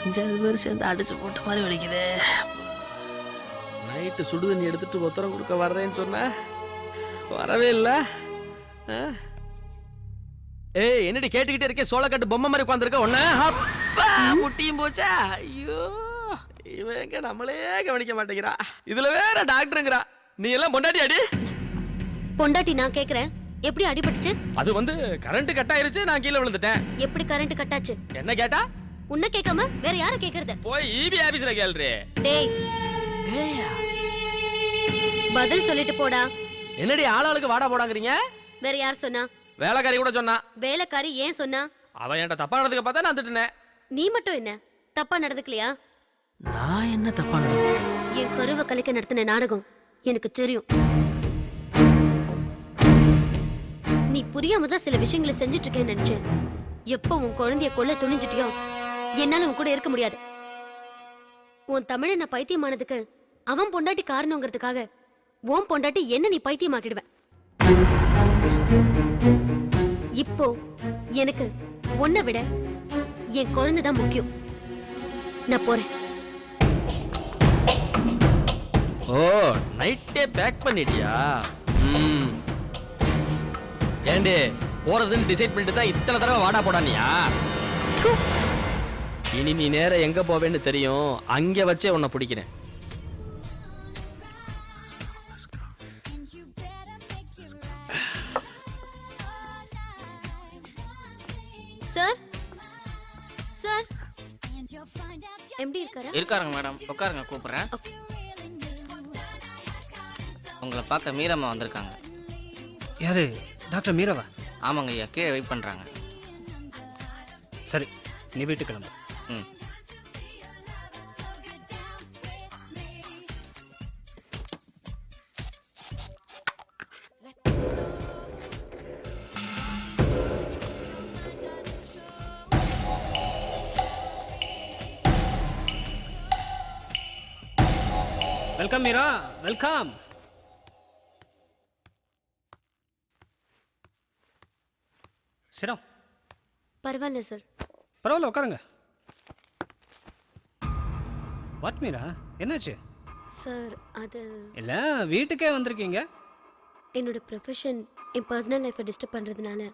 5 பேர் சேர்ந்து அடிச்சு போட்ட மாதிரி வலிக்குது. நைட்டு சுடுதண்ணி எடுத்துட்டு உத்தரம் கொடுக்க வர்றேன்னு சொன்ன வரவே இல்லை. ஏய் என்னடி கேட்டுக்கிட்டே இருக்கே, சோளக்காட்டு பொம்மை மாதிரி உட்காந்துருக்க ஒன்ன அப்பா முட்டியும் போச்சா. ஐயோ இவன் எங்க நம்மளே கவனிக்க மாட்டேங்கிறா. இதுல வேற டாக்டருங்கிறா. நீ எல்லாம் பொண்டாட்டி அடி. பொண்டாட்டி நான் கேக்குறேன், எப்படி அடிபட்டுச்சு? அது கரண்ட் கட் ஆயிருச்சு, நான் கீழே விழுந்துட்டேன். எப்படி கரண்ட் கட் ஆச்சு? என்ன கேட்டா? உன்ன கேட்காம வேற யார கேக்குறது? போய் ஈபி ஆபீஸ்ல கேளுறே. டேய் டேயா பதில் சொல்லிட்டு போடா. என்னடி ஆளாளுக்கு வாடா போடாங்கறீங்க? வேற யார் சொன்னா? வேலைக்காரி கூட சொன்னா. வேலைக்காரி ஏன் சொன்னா? அவ என்கிட்ட தப்பா நடந்துக்க பார்த்தா நான் திட்டுனேன். நீ மட்டும் என்ன தப்பா நடந்துக்கலையா? நான் என்ன தப்பா நடந்துட்டேன்? என் கருவை கலைக்க நடத்தின நாடகம் எனக்கு தெரியும். நீ புரியாம தான் சில விஷயங்களை செஞ்சுட்டு இருக்கேன்னு நினைச்சேன். எப்போ உன் குழந்தைய கொல்ல துணிஞ்சிட்டியோ என்னால உன் கூட இருக்க முடியாது. உன் தமிழனை பைத்தியமானதுக்கு அவன் பொண்டாட்டி காரணங்கிறதுக்காக உன் பொண்டாட்டி என்ன நீ பைத்தியமாக்கிடுவேன். இப்போ எனக்கு உன்னை விட என் குழந்தை தான் முக்கியம். நான் போறேன். ஓ நைட்டே பேக் பண்ணிட்டியா? ஏண்டே போறதுன்னு டிசைட் பண்ணிட்டு தான் இத்தனை தடவை வாடா போடானியா? இனி நீ நேரம் எங்க போவேன்னு தெரியும். அங்க வச்சே உன்னை பிடிக்கிறேன். சார் சார் எப்படி இருக்காருங்க மேடம், உட்காருங்க, கூப்பிடுறேன். உங்களை பார்க்க மீரம்மா வந்திருக்காங்க. யாரு? டாக்டர் மீராவா? ஆமாங்க ஐயா, கீழே வெயிட் பண்ணுறாங்க. சரி, நீ வீட்டுக்கு கிளம்பு. ம். Welcome Meera, welcome. சிரம். பரவாயில்ல சார். பரவாயில்ல, உட்காருங்க. வாட் மீரா, என்னாச்சு? சார் அது இல்ல வீட்டுக்கே வந்திருக்கீங்க. என்னோட ப்ரொஃபஷன் என் பர்சனல் லைஃப்பை டிஸ்டர்ப் பண்ணுறதுனால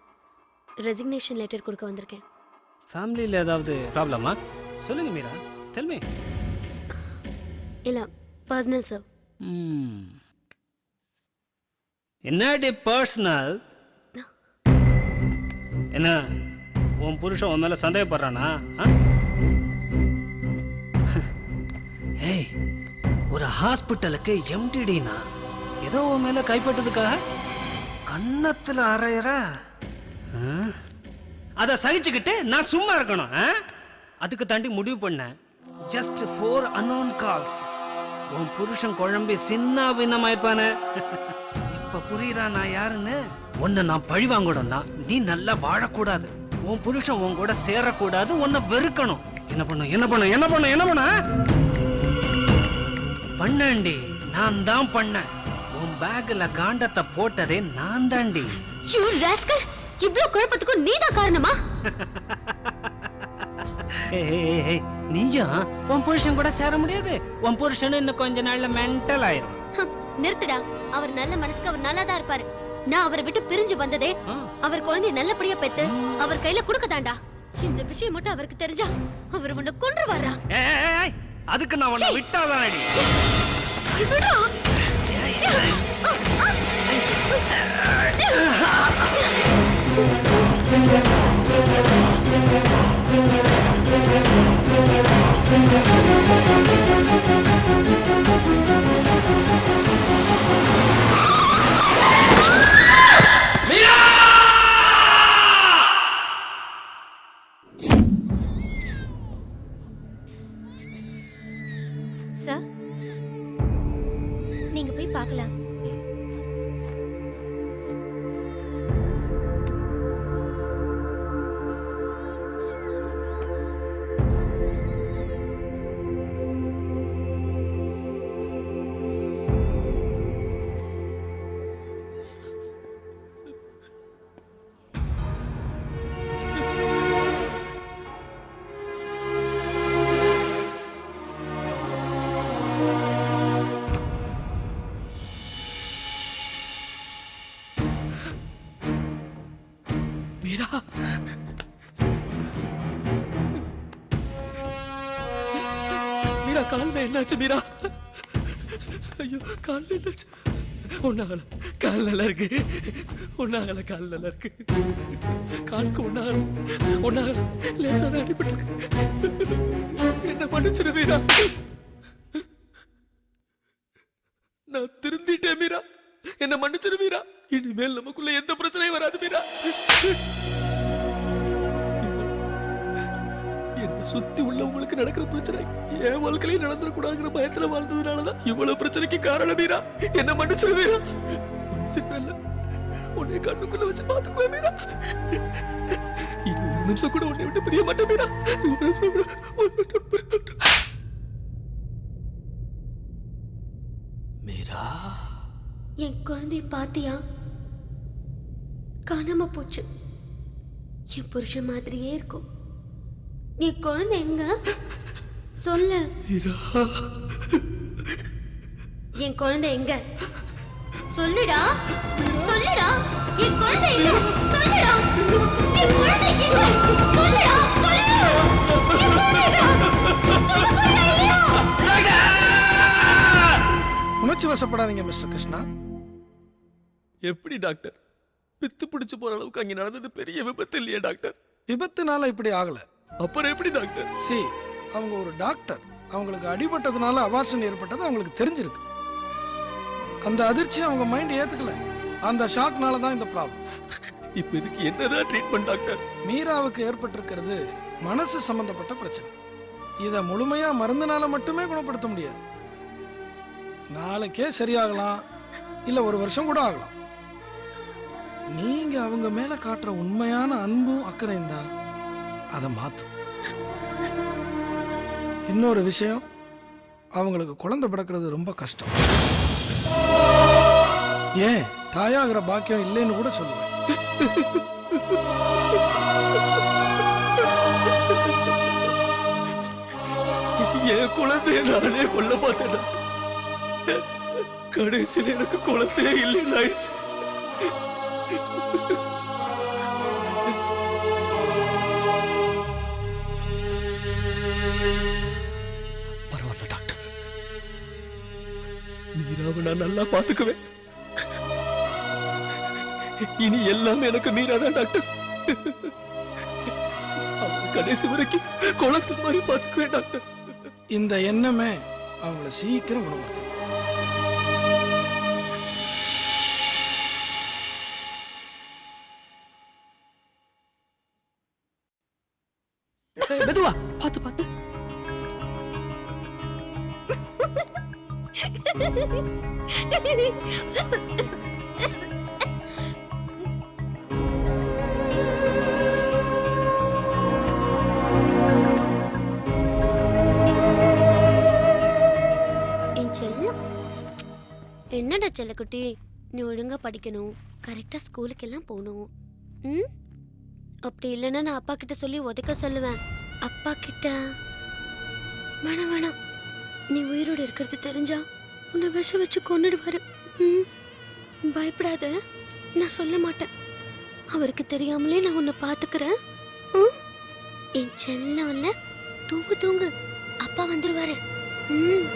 ரெசிக்னேஷன் லெட்டர் கொடுக்க வந்திருக்கேன். ஃபேமிலியில் ஏதாவது ப்ராப்ளமா? சொல்லுங்க மீரா, டெல் மீ. இல்லை, பர்சனல் சார். என்னடி பர்சனல்? என்ன உன் புருஷன் உன் மேல சந்தேகப்படுறானா? ஏய், ஒரு ஹாஸ்பிட்டலுக்கு எம்டிடினா ஏதோ உன் மேல கைப்பட்டதுக்காக கன்னத்துல அரையற. அதை சகிச்சுக்கிட்டு நான் சும்மா இருக்கணும்? அதுக்கு தாண்டி முடிவு பண்ணேன். Just 4 unknown calls. உன் புருஷன் குழம்பி சின்ன பின்னமாய்ப்பானே. இப்ப புரியுதா நான் யாருன்னு? உன்னை நான் பழி வாங்கணும்னா நீ நல்லா வாழக்கூடாது, உன் புருஷன் உன் கூட சேரக்கூடாது, உன்னை வெறுக்கணும். என்ன பண்ண என்ன பண்ண என்ன பண்ண என்ன பண்ண பண்ணண்டி, நான் தான் பண்ணேன். உன் பேக்ல காண்டத்தை போட்டதே நான் தாண்டி. யூ ராஸ்கல், இவ்ளோ குழப்பத்துக்கு நீதான் காரணமா? நீயும் உன் புருஷன் கூட சேர முடியாது. உன் புருஷன் இன்னும் கொஞ்ச நாள்ல மென்டல் ஆயிரும். நிறுத்துடா. அவர் நல்ல மனசுக்கு அவர் நல்லா தான் இருப்பாரு. நான் அவரை விட்டு பிரிஞ்சு வந்ததே அவர் குழந்தைய நல்லபடியா பெத்து அவர் கையில கொடுக்கதாண்டா. இந்த விஷயம் மட்டும் அவருக்கு தெரிஞ்சா அவர் உன்னை கொன்றுவாரா? அதுக்கு நான் உன்னை விட்டாதான். சார், நீங்க போய் பார்க்கலாம். காலில் என்னாச்சு மீரா? ஐயோ காலில் என்னாச்சு? ஒன்னாகல, கால் நல்லா இருக்கு. ஒன்னாகல, கால் நல்லா இருக்கு. காலுக்கு ஒன்னாகல, லேசாக அடிபட்டு இருக்கு. என்ன மன்னிச்சிரு மீரா. நான் திருந்திட்டேன் மீரா. என்ன மன்னிச்சிரு மீரா. இனிமேல் நமக்குள்ள எந்த பிரச்சனையும் வராது மீரா. என்ன சுத்தி உள்ளவங்களுக்கு நடக்கிற பிரச்சனை என் வாழ்க்கையில நடந்துடக்கூடாதுங்கிற பயத்துல வாழ்ந்ததுனாலதான் இவ்வளவு பிரச்சனைக்கு காரணம் மீரா. என்ன மன்னிச்சிரு மீரா. மன்னிச்சிருவேன்ல, உன்னை கண்ணுக்குள்ள வச்சு பாத்துக்குவேன் மீரா. இனி ஒரு நிமிஷம் கூட உன்னை விட்டு பிரிய மாட்டேன் மீரா. மீரா, என் குழந்தைய பாத்தியா? காணாம போச்சு. என் புருஷன் மாதிரியே இருக்கும். என் குழந்தை எங்க? சொல்லு. என் குழந்தை எங்க? சொல்லுடா, சொல்லுடா. என் குழந்தை எங்க? சொல்லுடா. என் குழந்தை எங்க? சொல்லுடா, சொல்லு. என் குழந்தை எங்க? சொல்ல போறியா இல்லையா? உணர்ச்சி வசப்படாதீங்க மிஸ்டர் கிருஷ்ணா. எப்படி டாக்டர்? பித்து பிடிச்சு போற அளவுக்கு அங்க நடந்தது பெரிய விபத்து இல்லையா டாக்டர்? விபத்துனால இப்படி ஆகல. அப்புறம் எப்படி டாக்டர்? அவங்க ஒரு டாக்டர். அவங்களுக்கு அடிபட்டதுனால அபார்ஷன் ஏற்பட்டது அவங்களுக்கு தெரிஞ்சிருக்கு. அந்த அதிர்ச்சி அவங்க மைண்ட் ஏத்துக்கல. அந்த ஷாக்னால தான் இந்த ப்ராப்ளம். இப்ப இதுக்கு என்னதான் ட்ரீட்மெண்ட் டாக்டர்? மீராவுக்கு ஏற்பட்டிருக்கிறது மனசு சம்பந்தப்பட்ட பிரச்சனை. இதை முழுமையா மருந்துனால மட்டுமே குணப்படுத்த முடியாது. நாளைக்கே சரியாகலாம், இல்ல ஒரு வருஷம் கூட ஆகலாம். நீங்க அவங்க மேல காட்டுற உண்மையான அன்பும் அக்கறையும் தான் அதை மாத்தும். இன்னொரு விஷயம், அவங்களுக்கு குழந்தை பிறக்கிறது ரொம்ப கஷ்டம். ஏன் தாயாகிற பாக்கியம் இல்லைன்னு கூட சொல்லுவேன். என் குழந்தைய நானே கொல்ல பார்த்தேன். கடைசியில் எனக்கு குழந்தையே இல்லைன்னு ஆயிடுச்சு. பரவாயில்ல டாக்டர், மீராவை நான் நல்லா பாத்துக்குவேன். இனி எல்லாமே எனக்கு மீராதான் டாக்டர். கடைசி வரைக்கும் குழந்தை மாதிரி பாத்துக்குவேன் டாக்டர். இந்த எண்ணமே அவங்கள சீக்கிரம் குணப்படுத்தும். மெதுவா பாத்து பாத்து. என் செல்லம். என்னடா செல்லக்குட்டி, நீ ஒழுங்கா படிக்கணும், கரெக்டா ஸ்கூலுக்கு எல்லாம் போகணும். ம், அப்படி இல்லைன்னா நான் அப்பா கிட்ட சொல்லி உதைக்க சொல்லுவேன். அப்பா கிட்ட வேணாம் வேணாம், நீ உயிரோடு இருக்கிறது தெரிஞ்சா உன்னை விஷ வச்சு கொன்னுடுவாரு. ம், பயப்படாத, நான் சொல்ல மாட்டேன். அவருக்கு தெரியாமலே நான் உன்னை பாத்துக்கிறேன். ம், என் செல்லம் இல்ல, தூங்கு தூங்கு, அப்பா வந்துருவாரு. ம்.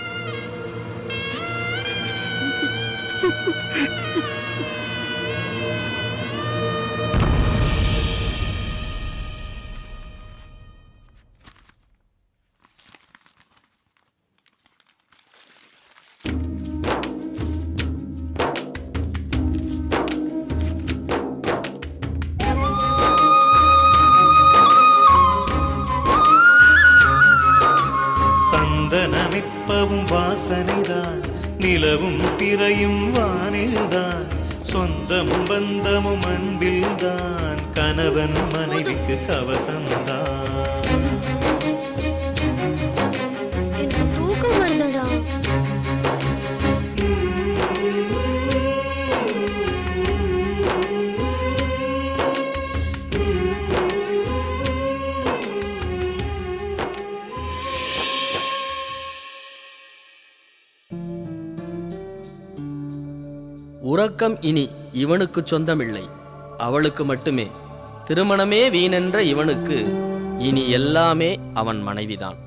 சந்தனமிப்பவும் வாசனைதான், நிலவும் திரையும் வானில்தான், சொந்தமும் பந்தமும் அன்பில்தான், கணவன் மனைவிக்கு கவசம்தான். எனக்கு தூக்கம் வருதுடா. உறக்கம் இனி இவனுக்கு சொந்தமில்லை, அவளுக்கு மட்டுமே. திருமணமே வீணென்ற இவனுக்கு இனி எல்லாமே அவன் மனைவிதான்.